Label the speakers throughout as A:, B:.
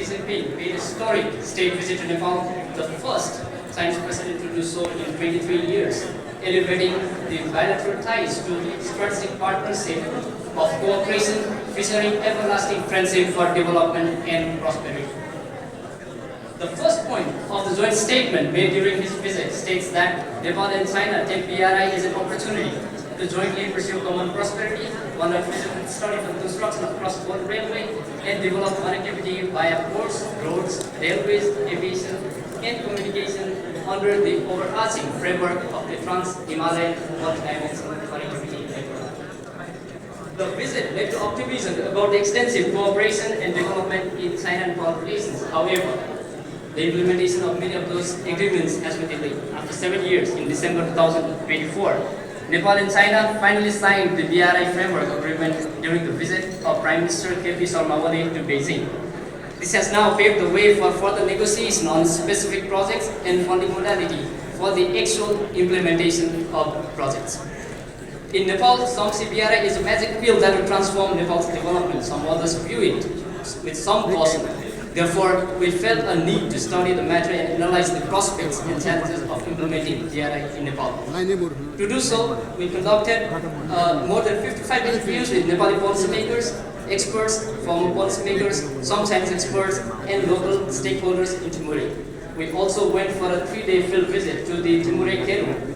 A: Jinping paid a historic state visit to Nepal, the first Chinese president to do so in 23 years, elevating the bilateral ties to strategic partnership of cooperation, featuring everlasting friendship for development and prosperity. The first point of the joint statement made during his visit states that Nepal and China take BRI as an opportunity to jointly pursue common prosperity, one of feasibility study for the construction of cross-border railway, and develop connectivity via ports, roads, railways, aviation, and communication under the overarching framework of the Trans-Himalayan multidimensional connectivity network. The visit led to optimism about the extensive cooperation and development in China-Nepal relations. However, the implementation of many of those agreements has been delayed. After 7 years, in December 2024, Nepal and China finally signed the BRI framework agreement during the visit of Prime Minister K.P. Sharma Oli to Beijing. This has now paved the way for further negotiation on specific projects and funding modality for the actual implementation of projects. In Nepal, some see BRI is a magic pill that will transform Nepal's development. Some others view it with some caution. Therefore, we felt a need to study the matter and analyze the prospects and challenges of implementing BRI in Nepal. To do so, we conducted more than 55 interviews with Nepali policymakers, experts, former policymakers, some Chinese experts, and local stakeholders in Timure. We also went for a 3-day field visit to the Timure-Keru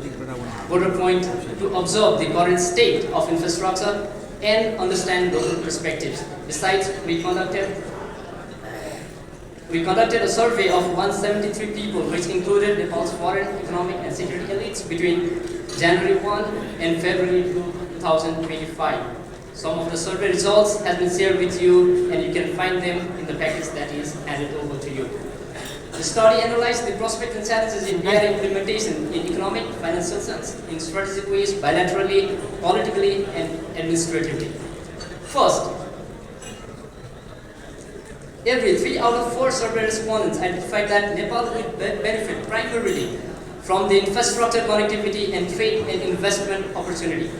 A: border point to observe the current state of infrastructure and understand local perspectives. Besides, we conducted a survey of 173 people, which included Nepal's foreign, economic, and security elites between January 1 and February 2025. Some of the survey results have been shared with you, and you can find them in the package that is handed over to you. The study analyzed the prospects and challenges in BRI implementation in economic, financial sense, in strategic ways, bilaterally, politically, and administratively. First, every 3 out of 4 survey respondents identified that Nepal would benefit primarily from the infrastructure connectivity and trade and investment opportunity.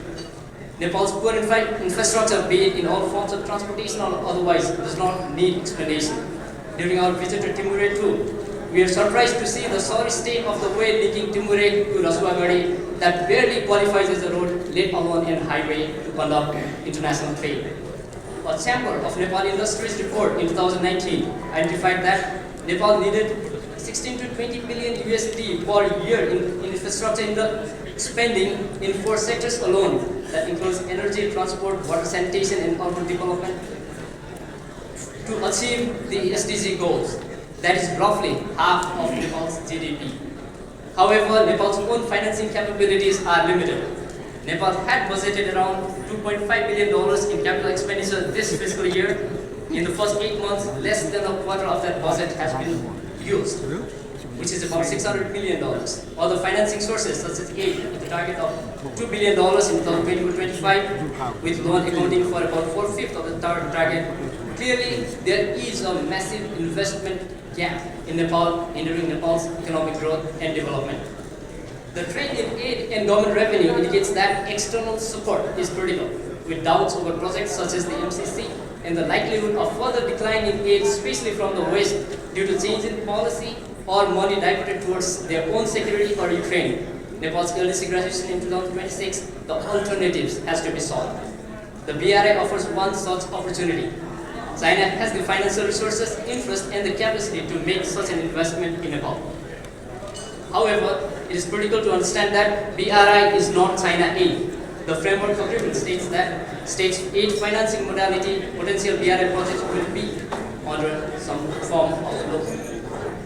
A: Nepal's poor infrastructure, be it in all forms of transportation or otherwise, does not need explanation. During our visit to Timure too, we are surprised to see the sorry state of the way linking Timure to Rasuagadi that barely qualifies as a road, let alone a highway to conduct international trade. A Chamber of Nepal Industries report in 2019 identified that Nepal needed 16 to 20 billion USD per year in infrastructure spending in 4 sectors alone. That includes energy, transport, water sanitation, and urban development to achieve the SDG goals. That is roughly half of Nepal's GDP. However, Nepal's own financing capabilities are limited. Nepal had budgeted around $2.5 billion in capital expenditure this fiscal year. In the first 8 months, less than a quarter of that budget has been used, which is about $600 million. Other financing sources, such as aid, with a target of $2 billion in 2024-25, with loan accounting for about 4/5 of the target. Clearly, there is a massive investment gap in Nepal, hindering Nepal's economic growth and development. The trend in aid and government revenue indicates that external support is critical, with doubts over projects such as the MCC and the likelihood of further decline in aid, especially from the West, due to change in policy or money diverted towards their own security or Ukraine. Nepal's LDC graduation in 2026, the alternatives has to be solved. The BRI offers one such opportunity. China has the financial resources, interest, and the capacity to make such an investment in Nepal. However, it is critical to understand that BRI is not China aid. The framework agreement states aid financing modality potential BRI projects will be under some form of loan.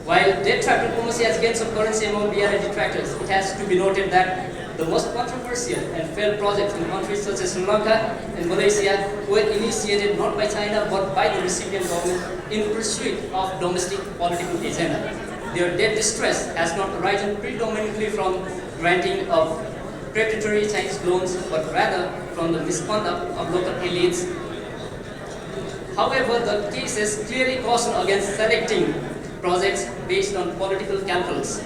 A: While debt trap diplomacy has gained some currency among BRI detractors, it has to be noted that the most controversial and failed projects in countries such as Sri Lanka and Malaysia were initiated not by China but by the recipient government in pursuit of domestic political agenda. Their debt distress has not arisen predominantly from granting of predatory Chinese loans, but rather from the misconduct of local elites. However, the cases clearly caution against selecting projects based on political calculus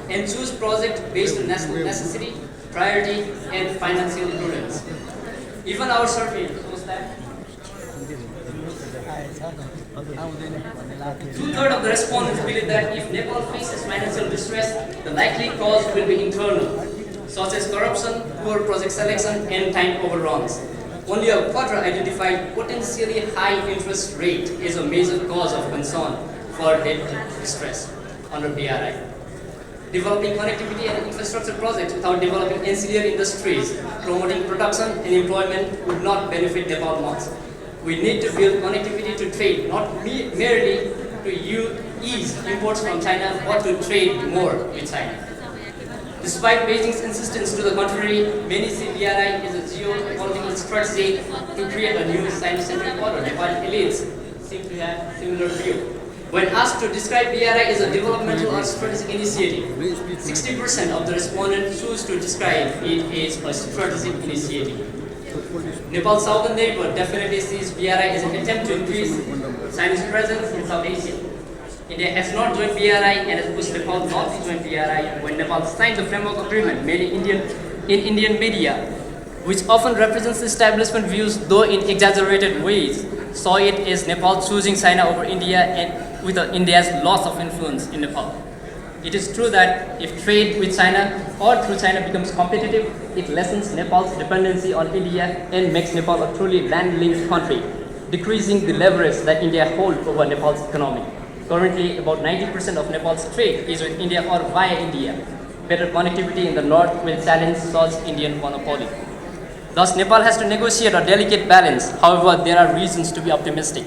A: and choose projects based on national necessity, priority, and financial prudence. Even our survey shows that Two-thirds of the respondents believe that if Nepal faces financial distress, the likely cause will be internal, such as corruption, poor project selection, and time overruns. Only a quarter identified potentially high interest rate as a major cause of concern for debt distress under BRI. Developing connectivity and infrastructure projects without developing ancillary industries, promoting production and employment would not benefit Nepal much. We need to build connectivity to trade, not merely to ease imports from China, but to trade more with China. Despite Beijing's insistence to the contrary, many see BRI as a geopolitical strategy to create a new China-centric order. Nepali elites seem to have similar view. When asked to describe BRI as a developmental or strategic initiative, 60% of the respondents choose to describe it as a strategic initiative. Nepal's southern neighbor definitely sees BRI as an attempt to increase Chinese presence in South Asia. India has not joined BRI and has pushed Nepal not to join BRI. When Nepal signed the framework agreement, many Indian media, which often represents establishment views, though in exaggerated ways, saw it as Nepal choosing China over India and with India's loss of influence in Nepal. It is true that if trade with China or through China becomes competitive, it lessens Nepal's dependency on India and makes Nepal a truly land-linked country, decreasing the leverage that India holds over Nepal's economy. Currently, about 90% of Nepal's trade is with India or via India. Better connectivity in the north will challenge such Indian monopoly. Thus, Nepal has to negotiate a delicate balance. However, there are reasons to be optimistic.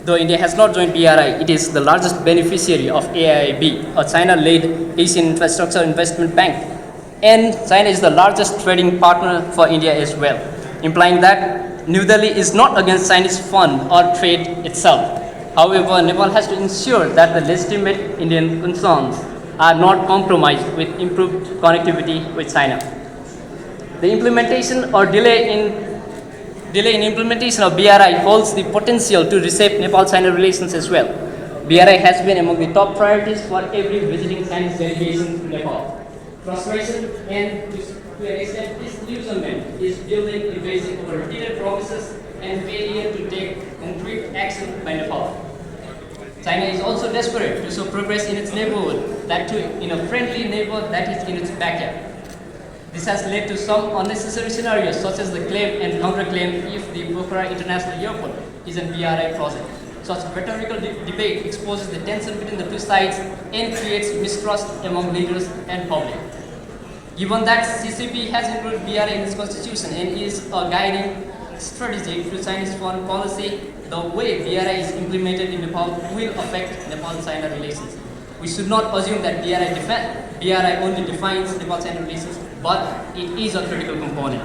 A: Though India has not joined BRI, it is the largest beneficiary of AIIB, a China-led Asian infrastructure investment bank. And China is the largest trading partner for India as well, implying that New Delhi is not against Chinese fund or trade itself. However, Nepal has to ensure that the legitimate Indian concerns are not compromised with improved connectivity with China. The implementation or delay in implementation of BRI holds the potential to reshape Nepal-China relations as well. BRI has been among the top priorities for every visiting Chinese delegation to Nepal. Frustration and, to an extent, disillusionment is building in Beijing over repeated promises and failure to take concrete action by Nepal. China is also desperate to show progress in its neighborhood, that too in a friendly neighbor that is in its backyard. This has led to some unnecessary scenarios, such as the claim and counterclaim if the Pokhara International Airport is a BRI project. Such rhetorical debate exposes the tension between the two sides and creates mistrust among leaders and public. Given that CCP has included BRI in its constitution and is a guiding strategy to Chinese foreign policy, the way BRI is implemented in Nepal will affect Nepal-China relations. We should not assume that BRI only defines Nepal-China relations, but it is a critical component.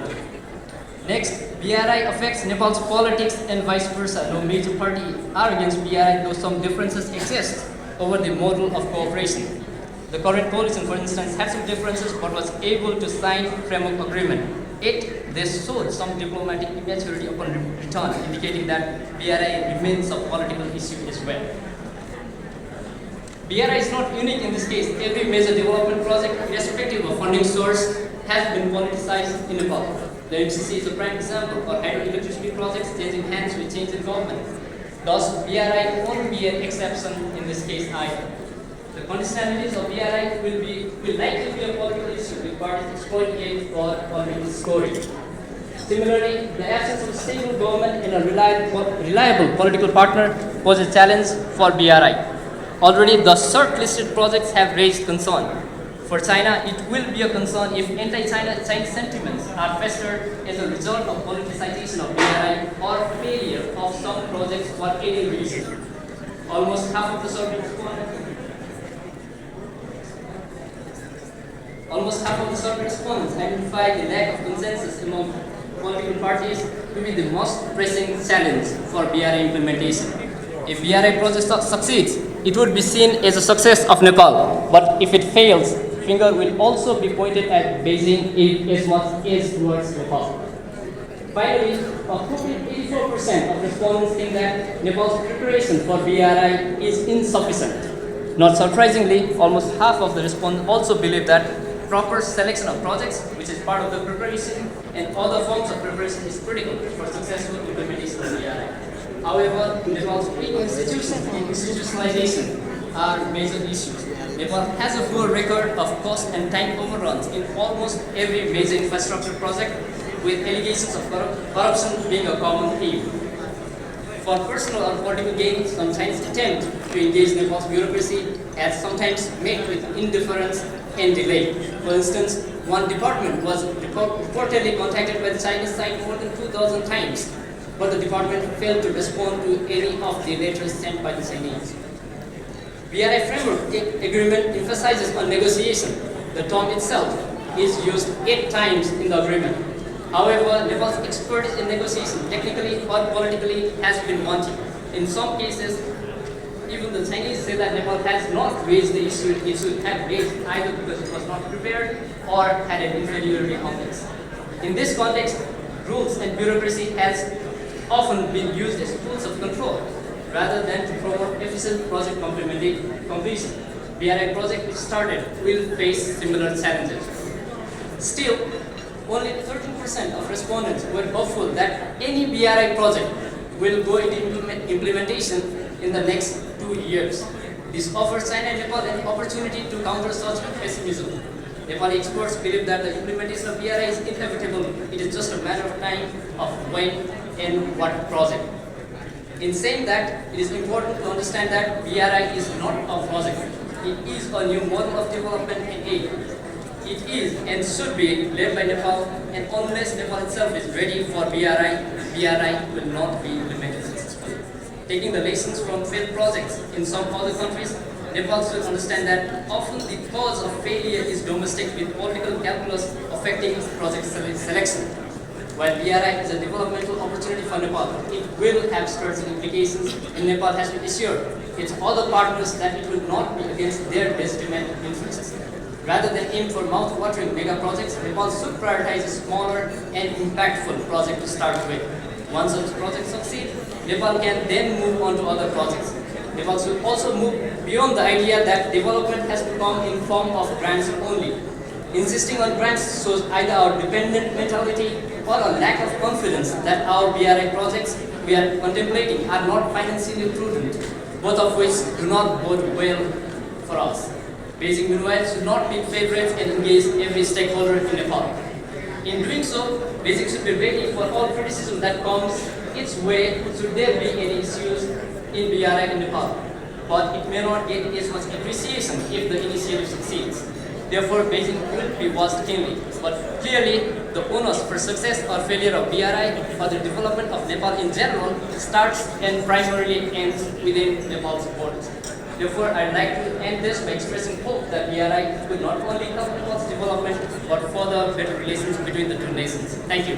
A: Next, BRI affects Nepal's politics and vice versa. No major party are against BRI, though some differences exist over the model of cooperation. The current coalition, for instance, had some differences but was able to sign framework agreement. Yet, they showed some diplomatic immaturity upon return, indicating that BRI remains a political issue as well. BRI is not unique in this case. Every major development project, irrespective of funding source, has been politicized in Nepal. The MCC is a prime example, or hydroelectricity projects changing hands with change in government. Thus, BRI won't be an exception in this case either. The conditionalities of BRI will likely be a political issue with parties exploiting it or already scoring. Similarly, the absence of a stable government and a reliable political partner was a challenge for BRI. Already, the shortlisted projects have raised concern. For China, it will be a concern if anti-Chinese sentiments are festered as a result of politicization of BRI or failure of some projects for any reason. Almost half of the survey respondents identify the lack of consensus among political parties to be the most pressing challenge for BRI implementation. If BRI project succeeds, it would be seen as a success of Nepal. But if it fails, finger will also be pointed at Beijing as much as towards Nepal. Finally, a whopping 84% of respondents think that Nepal's preparation for BRI is insufficient. Not surprisingly, almost half of the respondents also believe that proper selection of projects, which is part of the preparation, and other forms of preparation is critical for successful implementation of BRI. However, Nepal's weak institutions and institutionalization are major issues. Nepal has a poor record of cost and time overruns in almost every major infrastructure project, with allegations of corruption being a common theme. For personal or political gain, some Chinese attempt to engage Nepal's bureaucracy has sometimes met with indifference and delay. For instance, one department was reportedly contacted by the Chinese side more than 2,000 times, but the department failed to respond to any of the letters sent by the Chinese. BRI framework agreement emphasizes on negotiation. The term itself is used 8 times in the agreement. However, Nepal's expertise in negotiation, technically or politically, has been wanting. In some cases, even the Chinese say that Nepal has not raised the issue it should have raised, either because it was not prepared or had an inferiority complex. In this context, rules and bureaucracy has often been used as tools of control rather than to promote efficient project completion. BRI project which started will face similar challenges. Still, only 13% of respondents were hopeful that any BRI project will go into implementation in the next 2 years. This offers China and Nepal an opportunity to counter such pessimism. Nepali experts believe that the implementation of BRI is inevitable. It is just a matter of time of when and what project. In saying that, it is important to understand that BRI is not a project. It is a new model of development and aid. It is and should be led by Nepal, and unless Nepal itself is ready for BRI will not be implemented successfully. Taking the lessons from failed projects in some other countries, Nepal should understand that often the cause of failure is domestic, with political calculus affecting project selection. While BRI is a developmental opportunity for Nepal, it will have certain implications, and Nepal has to assure its other partners that it will not be against their legitimate interests. Rather than aim for mouth-watering mega projects, Nepal should prioritize a smaller and impactful project to start with. Once such projects succeed, Nepal can then move on to other projects. Nepal should also move beyond the idea that development has to come in form of grants only. Insisting on grants shows either our dependent mentality or a lack of confidence that our BRI projects we are contemplating are not financially prudent, both of which do not bode well for us. Beijing meanwhile should not pick favorites and engage every stakeholder in Nepal. In doing so, Beijing should be ready for all criticism that comes its way should there be any issues in BRI in Nepal. But it may not get as much appreciation if the initiative succeeds. Therefore, Beijing will be watched keenly. But clearly, the onus for success or failure of BRI or the development of Nepal in general starts and primarily ends within Nepal's borders. Therefore, I'd like to end this by expressing hope that BRI will not only help Nepal's development, but further better relations between the two nations. Thank you.